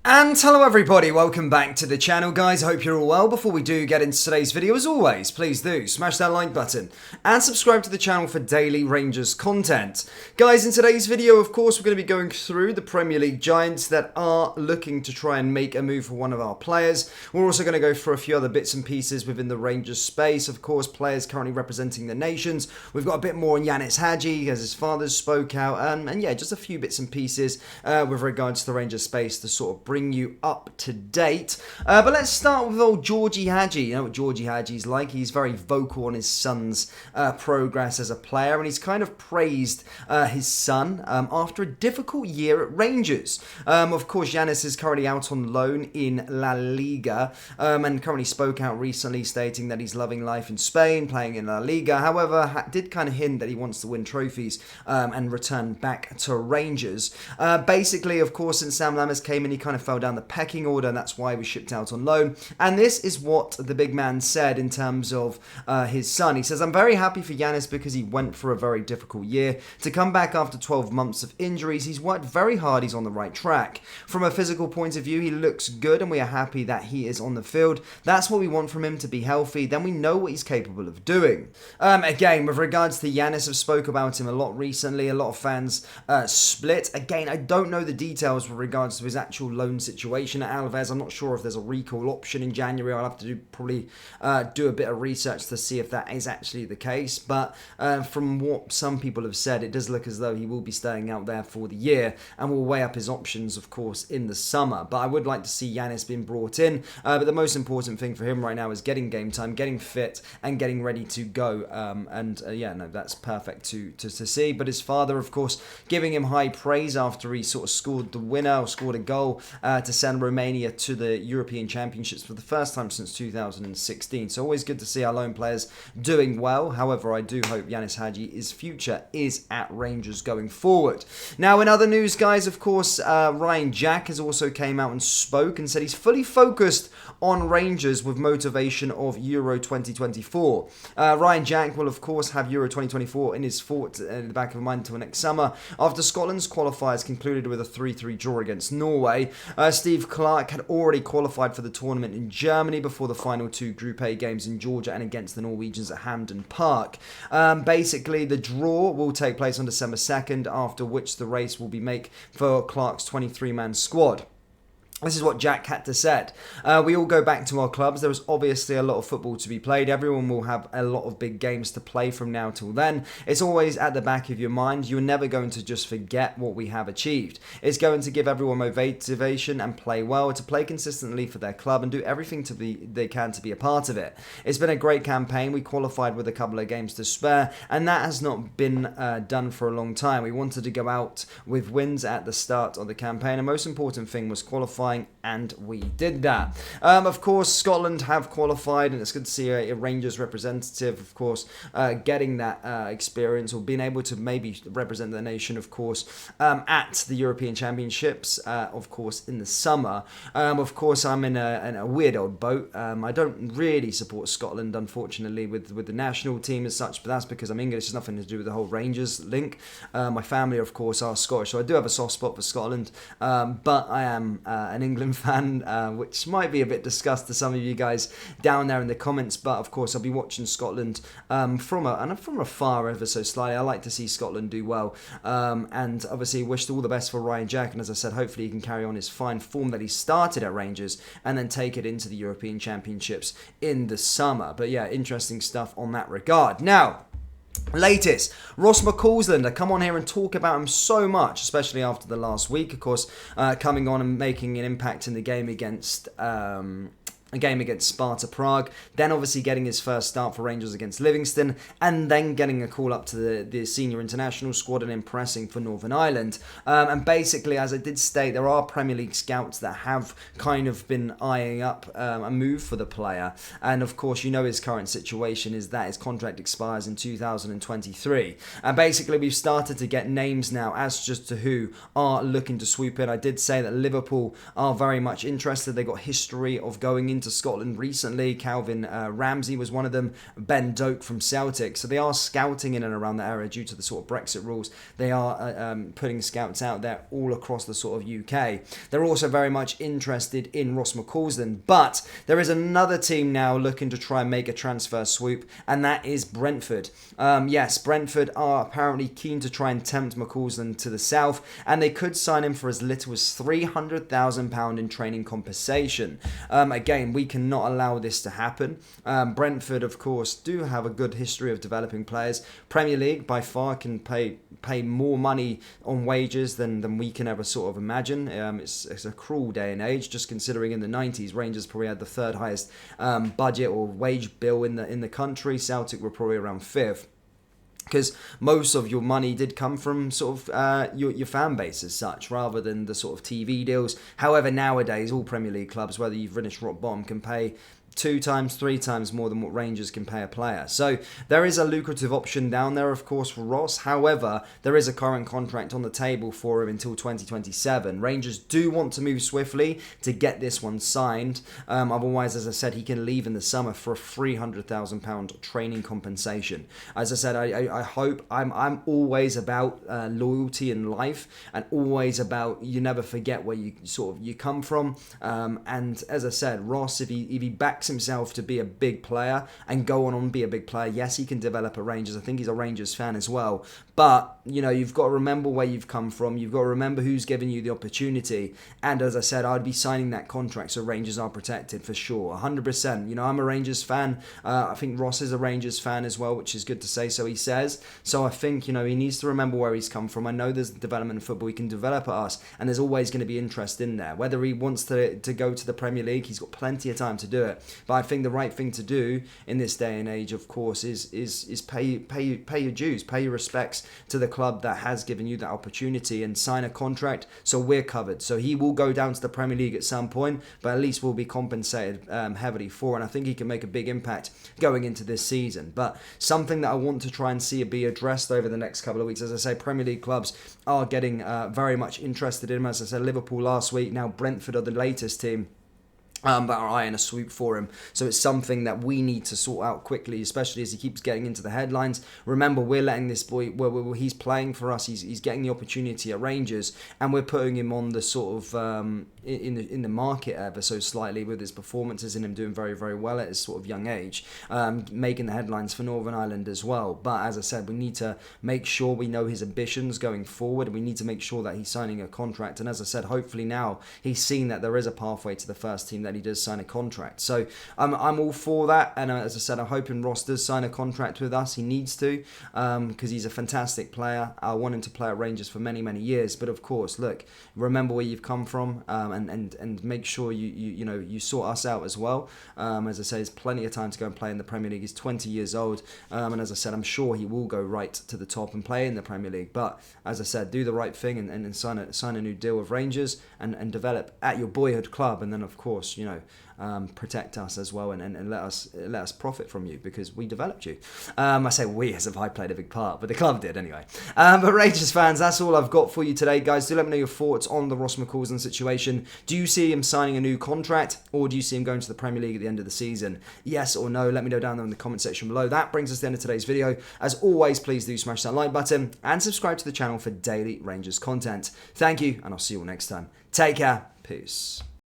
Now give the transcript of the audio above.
And hello everybody, welcome back to the channel guys, I hope you're all well. Before we do get into today's video, as always, please do smash that like button and subscribe to the channel for daily Rangers content. Guys, in today's video, of course, we're going to be going through the Premier League giants that are looking to try and make a move for one of our players. We're also going to go through a few other bits and pieces within the Rangers space, of course, players currently representing the nations. We've got a bit more on Ianis Hagi, as his father spoke out, and yeah, just a few bits and pieces with regards to the Rangers space to sort of bring you up to date. But let's start with old Georgie Hagi. You know what Georgie Hagi's like. He's very vocal on his son's progress as a player, and he's kind of praised his son after a difficult year at Rangers. Of course, Ianis is currently out on loan in La Liga, and currently spoke out recently stating that he's loving life in Spain, playing in La Liga. However, did kind of hint that he wants to win trophies and return back to Rangers. Basically, of course, since Sam Lammers came in, he kind of fell down the pecking order, and that's why he was shipped out on loan. And this is what the big man said in terms of his son. He says, "I'm very happy for Ianis because he went for a very difficult year. To come back after 12 months of injuries, he's worked very hard, he's on the right track. From a physical point of view, he looks good, and we are happy that he is on the field. That's what we want from him, to be healthy. Then we know what he's capable of doing." Again, with regards to Ianis, I've spoke about him a lot recently. A lot of fans split. Again, I don't know the details with regards to his actual loan situation at Alves. I'm not sure if there's a recall option in January. I'll have to probably do a bit of research to see if that is actually the case. But from what some people have said, it does look as though he will be staying out there for the year and will weigh up his options, of course, in the summer. But I would like to see Ianis being brought in. But the most important thing for him right now is getting game time, getting fit, and getting ready to go. Yeah, no, that's perfect to see. But his father, of course, giving him high praise after he sort of scored the winner, or scored a goal to send Romania to the European Championships for the first time since 2016. So always good to see our lone players doing well. However, I do hope Ianis Hagi's future is at Rangers going forward. Now, in other news, guys, of course, Ryan Jack has also came out and spoke and said he's fully focused on Rangers with motivation of Euro 2024. Ryan Jack will, of course, have Euro 2024 in his thoughts in the back of his mind until next summer, after Scotland's qualifiers concluded with a 3-3 draw against Norway. Steve Clark had already qualified for the tournament in Germany before the final two Group A games in Georgia and against the Norwegians at Hampden Park. Basically, the draw will take place on December 2nd, after which the race will be made for Clark's 23-man squad. This is what Jack had to said. We all go back to our clubs. There is obviously a lot of football to be played. Everyone will have a lot of big games to play from now till then. It's always at the back of your mind. You're never going to just forget what we have achieved. It's going to give everyone motivation and play well, to play consistently for their club and do everything they can to be a part of it. It's been a great campaign. We qualified with a couple of games to spare, and that has not been done for a long time. We wanted to go out with wins at the start of the campaign, and most important thing was qualifying, and we did that. Of course, Scotland have qualified, and it's good to see a Rangers representative, of course, getting that experience, or being able to maybe represent the nation, of course, at the European Championships, of course, in the summer. Of course, I'm in a weird old boat. I don't really support Scotland, unfortunately, with the national team as such, but that's because I'm English. It's nothing to do with the whole Rangers link. My family, of course, are Scottish, so I do have a soft spot for Scotland, but I am an England fan, which might be a bit disgust to some of you guys down there in the comments. But of course, I'll be watching Scotland from afar ever so slightly. I like to see Scotland do well, and obviously wish all the best for Ryan Jack. And as I said, hopefully he can carry on his fine form that he started at Rangers and then take it into the European Championships in the summer. But yeah, interesting stuff on that regard. Now, latest, Ross McCausland. I come on here and talk about him so much, especially after the last week, of course, coming on and making an impact in the game against Sparta Prague, then obviously getting his first start for Rangers against Livingston, and then getting a call up to the senior international squad and impressing for Northern Ireland. And basically, as I did state, there are Premier League scouts that have kind of been eyeing up a move for the player. And of course, you know his current situation is that his contract expires in 2023. And basically, we've started to get names now as just to who are looking to swoop in. I did say that Liverpool are very much interested. They got history of going into Scotland recently. Calvin Ramsey was one of them. Ben Doak from Celtic. So they are scouting in and around that area due to the sort of Brexit rules. They are putting scouts out there all across the sort of UK. They're also very much interested in Ross McCausland, but there is another team now looking to try and make a transfer swoop, and that is Brentford. Yes, Brentford are apparently keen to try and tempt McCausland to the south, and they could sign him for as little as £300,000 in training compensation. Again, we cannot allow this to happen. Brentford, of course, do have a good history of developing players. Premier League by far can pay more money on wages than we can ever sort of imagine. It's a cruel day and age, just considering in the 90s Rangers probably had the third highest budget or wage bill in the country. Celtic were probably around fifth, because most of your money did come from sort of your fan base as such, rather than the sort of TV deals. However, nowadays all Premier League clubs, whether you've finished rock bottom, can pay 2 times, 3 times more than what Rangers can pay a player. So there is a lucrative option down there, of course, for Ross. However, there is a current contract on the table for him until 2027. Rangers do want to move swiftly to get this one signed. Otherwise, as I said, he can leave in the summer for a £300,000 training compensation. As I said, I hope I'm always about loyalty in life, and always about you never forget where you come from. And as I said, Ross, if he backs himself to be a big player and go on be a big player, yes, he can develop at Rangers. I think he's a Rangers fan as well. But, you've got to remember where you've come from. You've got to remember who's given you the opportunity. And as I said, I'd be signing that contract so Rangers are protected for sure. 100%. I'm a Rangers fan. I think Ross is a Rangers fan as well, which is good to say, so he says. So I think, he needs to remember where he's come from. I know there's development in football. He can develop at us, and there's always going to be interest in there. Whether he wants to go to the Premier League, he's got plenty of time to do it. But I think the right thing to do in this day and age, of course, is pay your dues, pay your respects to the club that has given you that opportunity, and sign a contract so we're covered. So he will go down to the Premier League at some point, but at least we'll be compensated heavily for, and I think he can make a big impact going into this season. But something that I want to try and see it be addressed over the next couple of weeks. As I say, Premier League clubs are getting very much interested in him. As I said, Liverpool last week, now Brentford are the latest team that are eyeing a swoop for him. So it's something that we need to sort out quickly, especially as he keeps getting into the headlines. Remember, we're letting this boy, he's playing for us, he's getting the opportunity at Rangers, and we're putting him on the sort of in the market ever so slightly with his performances and him doing very, very well at his sort of young age, making the headlines for Northern Ireland as well. But as I said, we need to make sure we know his ambitions going forward. We need to make sure that he's signing a contract, and as I said, hopefully now he's seen that there is a pathway to the first team, that he does sign a contract. So I'm all for that, and as I said, I'm hoping Ross does sign a contract with us. He needs to, because he's a fantastic player. I want him to play at Rangers for many, many years. But of course, look, remember where you've come from, and make sure you sort us out as well. As I say, there's plenty of time to go and play in the Premier League. He's 20 years old, and as I said, I'm sure he will go right to the top and play in the Premier League. But as I said, do the right thing and sign a new deal with Rangers and develop at your boyhood club, and then of course, protect us as well, and let us profit from you, because we developed you. I say we as if I played a big part, but the club did anyway. But Rangers fans, that's all I've got for you today, guys. Do let me know your thoughts on the Ross McCausland situation. Do you see him signing a new contract, or do you see him going to the Premier League at the end of the season? Yes or no? Let me know down there in the comment section below. That brings us to the end of today's video. As always, please do smash that like button and subscribe to the channel for daily Rangers content. Thank you, and I'll see you all next time. Take care. Peace.